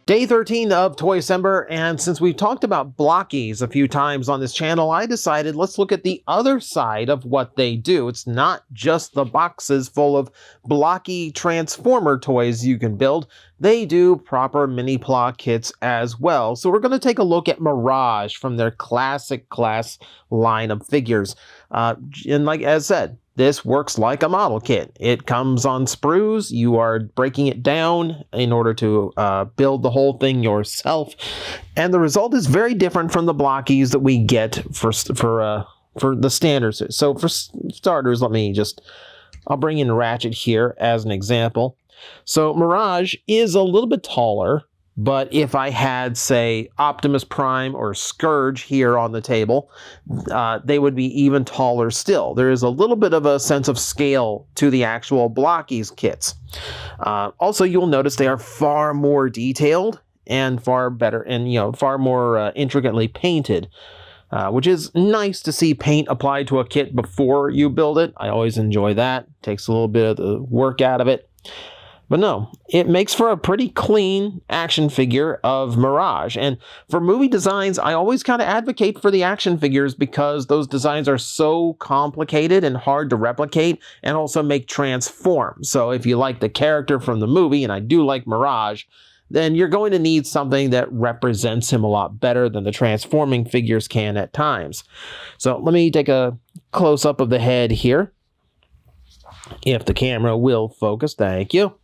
Day 13 of Toycember, and since we've talked about Blokees a few times on this channel, I decided let's look at the other side of what they do. It's not just the boxes full of blocky transformer toys you can build. They do proper mini-pla kits as well. So we're going to take a look at Mirage from their classic class line of figures. And like as said, this works like a model kit. It comes on sprues. You are breaking it down in order to build the whole thing yourself. And the result is very different from the Blokees that we get for the standards. So for starters, I'll bring in Ratchet here as an example. So Mirage is a little bit taller, but if I had, say, Optimus Prime or Scourge here on the table, they would be even taller still. There is a little bit of a sense of scale to the actual Blokees kits. Also, you'll notice they are far more detailed and far better and, far more intricately painted, which is nice to see paint applied to a kit before you build it. I always enjoy that. Takes a little bit of the work out of it. But no, it makes for a pretty clean action figure of Mirage. And for movie designs, I always kind of advocate for the action figures because those designs are so complicated and hard to replicate and also make transform. So if you like the character from the movie, and I do like Mirage, then you're going to need something that represents him a lot better than the transforming figures can at times. So let me take a close-up of the head here, if the camera will focus. Thank you.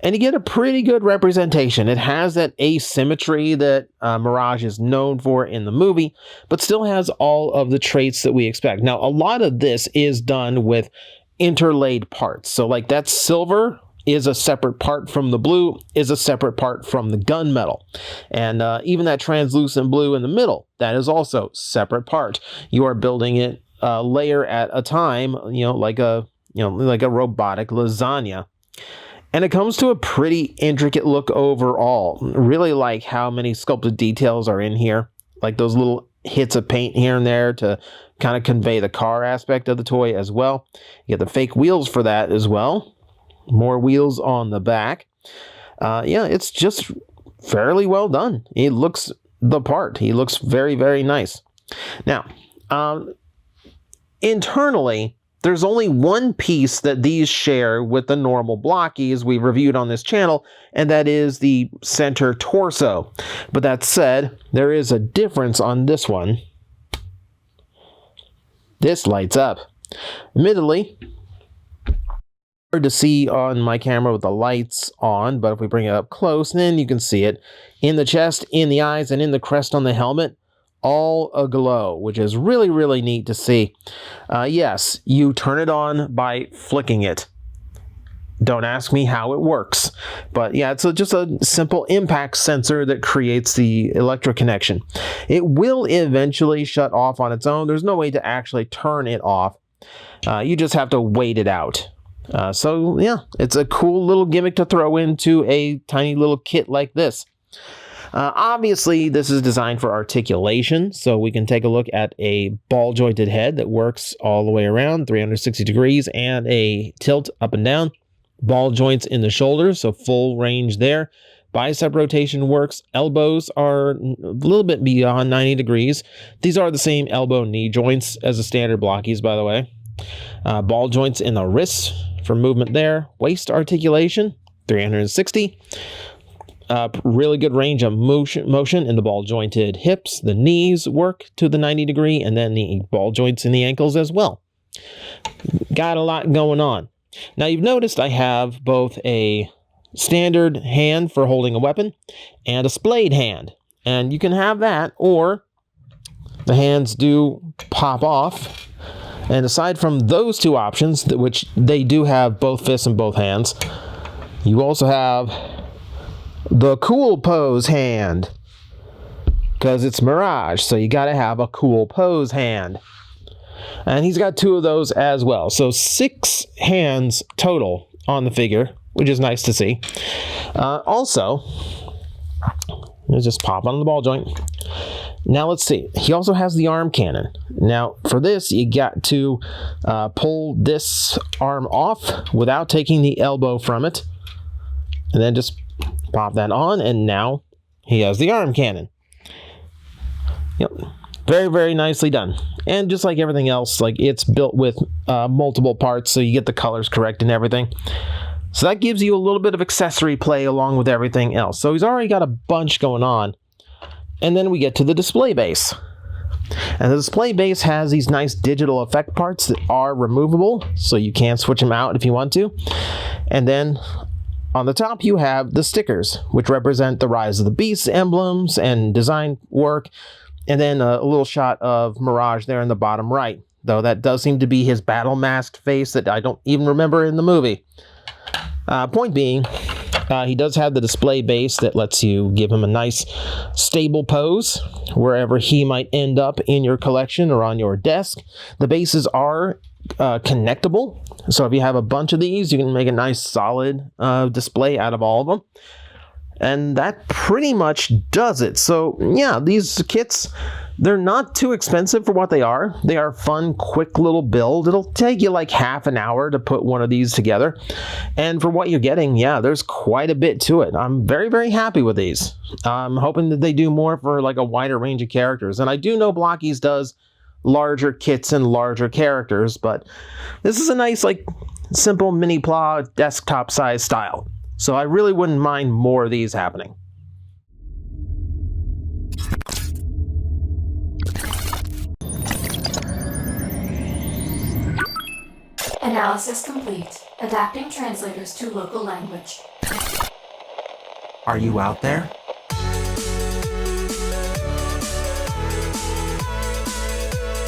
And you get a pretty good representation. It has that asymmetry that Mirage is known for in the movie, but still has all of the traits that we expect. Now, a lot of this is done with interlaid parts. So like that silver is a separate part from the blue, is a separate part from the gunmetal. And even that translucent blue in the middle, that is also separate part. You are building it layer at a time, like a robotic lasagna. And it comes to a pretty intricate look overall. Really like how many sculpted details are in here. Like those little hits of paint here and there to kind of convey the car aspect of the toy as well. You get the fake wheels for that as well. More wheels on the back. Yeah, it's just fairly well done. He looks the part. He looks very, very nice. Now, internally, there's only one piece that these share with the normal Blokees we've reviewed on this channel, and that is the center torso. But that said, there is a difference on this one. This lights up. Admittedly, hard to see on my camera with the lights on, but if we bring it up close, then you can see it in the chest, in the eyes, and in the crest on the helmet. All aglow, which is really, really neat to see. Yes, you turn it on by flicking it. Don't ask me how it works. But yeah, it's just a simple impact sensor that creates the electric connection. It will eventually shut off on its own. There's no way to actually turn it off. You just have to wait it out. So yeah, it's a cool little gimmick to throw into a tiny little kit like this. Obviously, this is designed for articulation, so we can take a look at a ball-jointed head that works all the way around, 360 degrees, and a tilt up and down. Ball joints in the shoulders, so full range there. Bicep rotation works. Elbows are a little bit beyond 90 degrees. These are the same elbow-knee joints as the standard Blokees, by the way. Ball joints in the wrists for movement there. Waist articulation, 360. Really good range of motion in the ball jointed hips. The knees work to the 90 degree, and then the ball joints in the ankles as well. Got a lot going on. Now you've noticed I have both a standard hand for holding a weapon and a splayed hand. And you can have that, or the hands do pop off. And aside from those two options, which they do have both fists and both hands, you also have the cool pose hand, because it's Mirage, so you got to have a cool pose hand. And he's got two of those as well. So 6 hands total on the figure, which is nice to see. Also, let's just pop on the ball joint. Now let's see. He also has the arm cannon. Now for this, you got to pull this arm off without taking the elbow from it. And then just pop that on, and now he has the arm cannon. Yep. Very, very nicely done. And just like everything else, like it's built with multiple parts, so you get the colors correct and everything. So that gives you a little bit of accessory play along with everything else. So he's already got a bunch going on. And then we get to the display base. And the display base has these nice digital effect parts that are removable, so you can switch them out if you want to. And then on the top you have the stickers, which represent the Rise of the Beast emblems and design work. And then a little shot of Mirage there in the bottom right, though that does seem to be his battle masked face that I don't even remember in the movie. Point being, he does have the display base that lets you give him a nice stable pose wherever he might end up in your collection or on your desk. The bases are connectable, so if you have a bunch of these, you can make a nice solid display out of all of them. And that pretty much does it. So yeah, these kits, they're not too expensive for what they are. They are fun, quick little build. It'll take you like half an hour to put one of these together. And for what you're getting, yeah, there's quite a bit to it. I'm very, very happy with these. I'm hoping that they do more for like a wider range of characters. And I do know Blokees does larger kits and larger characters, but this is a nice, like, simple mini-pla desktop size style. So I really wouldn't mind more of these happening. Analysis complete. Adapting translators to local language. Are you out there?